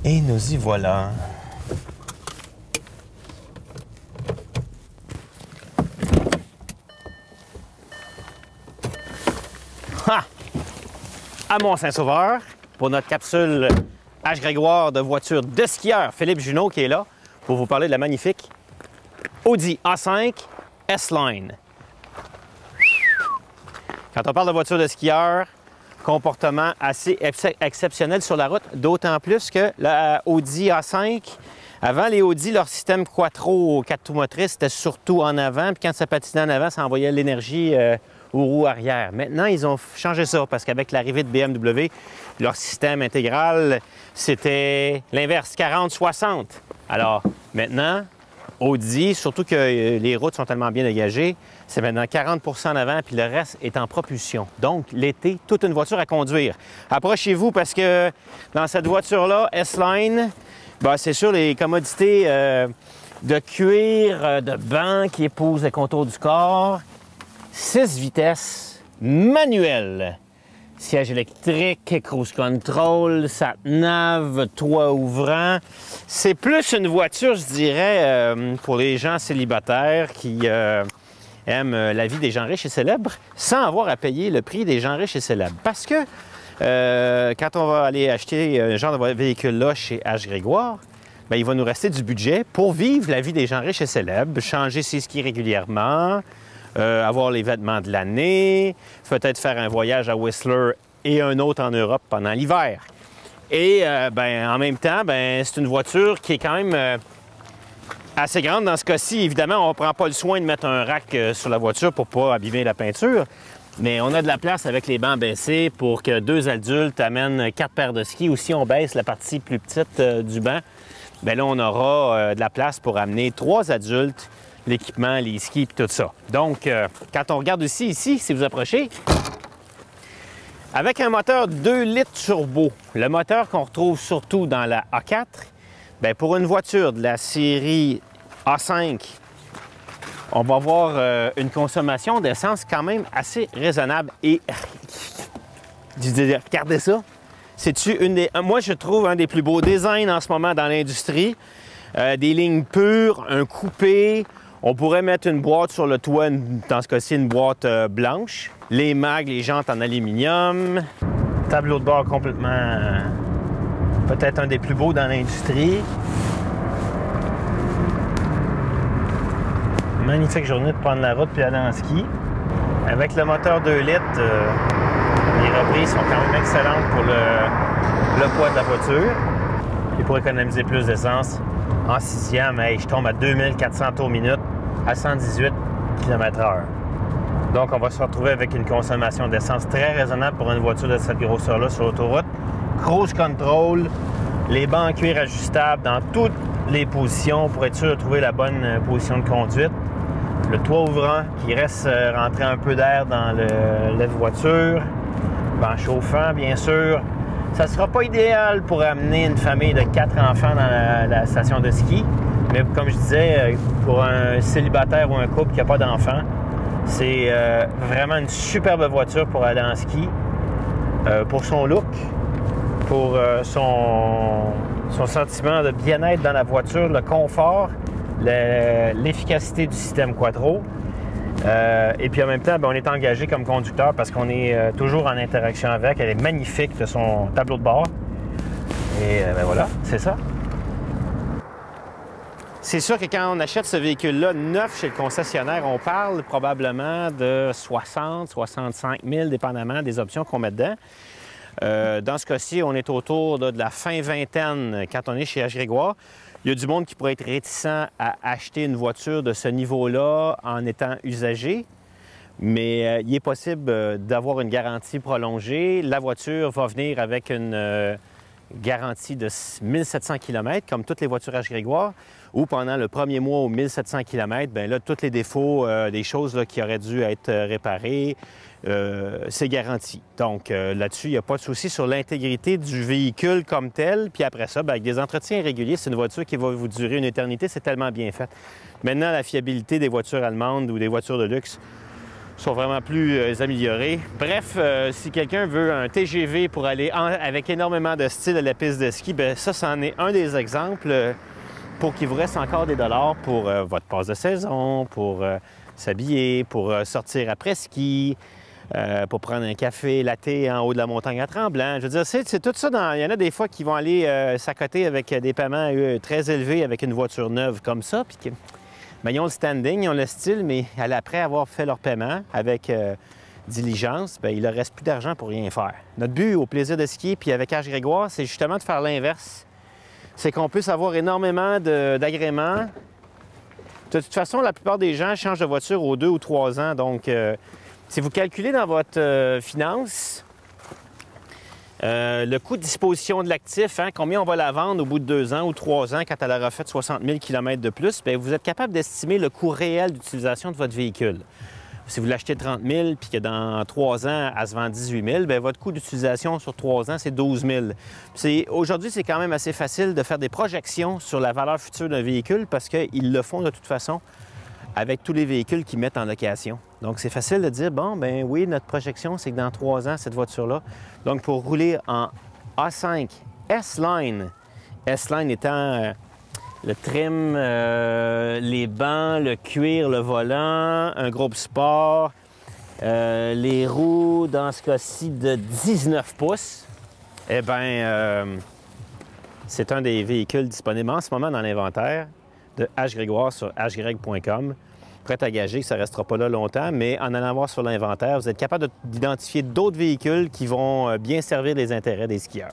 Et nous y voilà. Ha! À Mont-Saint-Sauveur, pour notre capsule H. Grégoire de voiture de skieur, Philippe Junot qui est là pour vous parler de la magnifique Audi A5 S-Line. Quand on parle de voiture de skieur, comportement assez exceptionnel sur la route, d'autant plus que la Audi A5, avant les Audi, leur système Quattro 4 roues motrices, c'était surtout en avant, puis quand ça patinait en avant, ça envoyait l'énergie aux roues arrière. Maintenant, ils ont changé ça parce qu'avec l'arrivée de BMW, leur système intégral, c'était l'inverse, 40-60. Alors maintenant, Audi, surtout que les routes sont tellement bien dégagées, c'est maintenant 40 % en avant, puis le reste est en propulsion. Donc, l'été, toute une voiture à conduire. Approchez-vous parce que dans cette voiture-là, S-Line, c'est sûr, les commodités de cuir, de banc qui épousent les contours du corps, 6 vitesses, manuel, siège électrique, cruise control, sat-nav, toit ouvrant. C'est plus une voiture, je dirais, pour les gens célibataires qui aiment la vie des gens riches et célèbres sans avoir à payer le prix des gens riches et célèbres. Parce que quand on va aller acheter un genre de véhicule-là chez H. Grégoire, il va nous rester du budget pour vivre la vie des gens riches et célèbres, changer ses skis régulièrement, avoir les vêtements de l'année, peut-être faire un voyage à Whistler et un autre en Europe pendant l'hiver. Et en même temps, c'est une voiture qui est quand même assez grande. Dans ce cas-ci, évidemment, on ne prend pas le soin de mettre un rack sur la voiture pour ne pas abîmer la peinture, mais on a de la place avec les bancs baissés pour que 2 adultes amènent 4 paires de skis. Ou si on baisse la partie plus petite du banc, là, on aura de la place pour amener 3 adultes, l'équipement, les skis et tout ça. Donc, quand on regarde ici, si vous approchez, avec un moteur 2 litres turbo, le moteur qu'on retrouve surtout dans la A4, pour une voiture de la série A5, on va avoir une consommation d'essence quand même assez raisonnable. Et regardez ça, c'est-tu une des... Moi, je trouve un des plus beaux designs en ce moment dans l'industrie. Des lignes pures, un coupé. On pourrait mettre une boîte sur le toit, dans ce cas-ci, une boîte blanche. Les mags, les jantes en aluminium. Tableau de bord complètement... peut-être un des plus beaux dans l'industrie. Magnifique journée de prendre la route puis aller en ski. Avec le moteur 2 litres, les reprises sont quand même excellentes pour le poids de la voiture. Et pour économiser plus d'essence, en 6e, je tombe à 2400 tours minute à 118 km/h. Donc, on va se retrouver avec une consommation d'essence très raisonnable pour une voiture de cette grosseur-là sur l'autoroute. Cruise control, les bancs en cuir ajustables dans toutes les positions pour être sûr de trouver la bonne position de conduite. Le toit ouvrant qui reste rentrer un peu d'air dans la voiture. Banc chauffant, bien sûr. Ça ne sera pas idéal pour amener une famille de 4 enfants dans la station de ski. Mais comme je disais, pour un célibataire ou un couple qui n'a pas d'enfants, c'est vraiment une superbe voiture pour aller en ski. Pour son look, pour son sentiment de bien-être dans la voiture, le confort, l'efficacité du système Quattro. Et puis en même temps, on est engagé comme conducteur parce qu'on est toujours en interaction avec. Elle est magnifique de son tableau de bord. Et voilà, c'est ça. C'est sûr que quand on achète ce véhicule-là neuf chez le concessionnaire, on parle probablement de 60 65 000, dépendamment des options qu'on met dedans. Dans ce cas-ci, on est autour de la fin vingtaine quand on est chez H. Grégoire. Il y a du monde qui pourrait être réticent à acheter une voiture de ce niveau-là en étant usagé, mais il est possible d'avoir une garantie prolongée. La voiture va venir avec une garantie de 1700 km, comme toutes les voitures H. Grégoire, ou pendant le premier mois aux 1700 km, là, tous les défauts, des choses là, qui auraient dû être réparées, c'est garanti. Donc là-dessus, il n'y a pas de souci sur l'intégrité du véhicule comme tel. Puis après ça, avec des entretiens réguliers, c'est une voiture qui va vous durer une éternité. C'est tellement bien fait. Maintenant, la fiabilité des voitures allemandes ou des voitures de luxe, sont vraiment plus améliorés. Bref, si quelqu'un veut un TGV pour aller avec énormément de style à la piste de ski, bien ça, c'en est un des exemples pour qu'il vous reste encore des dollars pour votre passe de saison, pour s'habiller, pour sortir après ski, pour prendre un café latte en haut de la montagne à Tremblant. Je veux dire, c'est tout ça. Il y en a des fois qui vont aller s'accoter avec des paiements très élevés avec une voiture neuve comme ça. Puis bien, ils ont le standing, ils ont le style, mais après avoir fait leur paiement avec diligence, bien, il leur reste plus d'argent pour rien faire. Notre but au plaisir de skier, puis avec H. Grégoire, c'est justement de faire l'inverse. C'est qu'on puisse avoir énormément d'agréments. De toute façon, la plupart des gens changent de voiture aux 2 ou 3 ans. Donc, si vous calculez dans votre finance le coût de disposition de l'actif, hein, combien on va la vendre au bout de 2 ans ou 3 ans quand elle aura fait 60 000 km de plus, bien, vous êtes capable d'estimer le coût réel d'utilisation de votre véhicule. Si vous l'achetez 30 000 puis que dans 3 ans, elle se vend 18 000, bien, votre coût d'utilisation sur 3 ans, c'est 12 000. Aujourd'hui, c'est quand même assez facile de faire des projections sur la valeur future d'un véhicule parce qu'ils le font de toute façon avec tous les véhicules qu'ils mettent en location. Donc, c'est facile de dire, bon, ben oui, notre projection, c'est que dans 3 ans, cette voiture-là, donc pour rouler en A5 S-Line, S-Line étant le trim, les bancs, le cuir, le volant, un groupe sport, les roues, dans ce cas-ci, de 19 pouces, eh bien, c'est un des véhicules disponibles en ce moment dans l'inventaire de H. Grégoire sur hgreg.com. Prêt à gager que ça ne restera pas là longtemps, mais en allant voir sur l'inventaire, vous êtes capable d'identifier d'autres véhicules qui vont bien servir les intérêts des skieurs.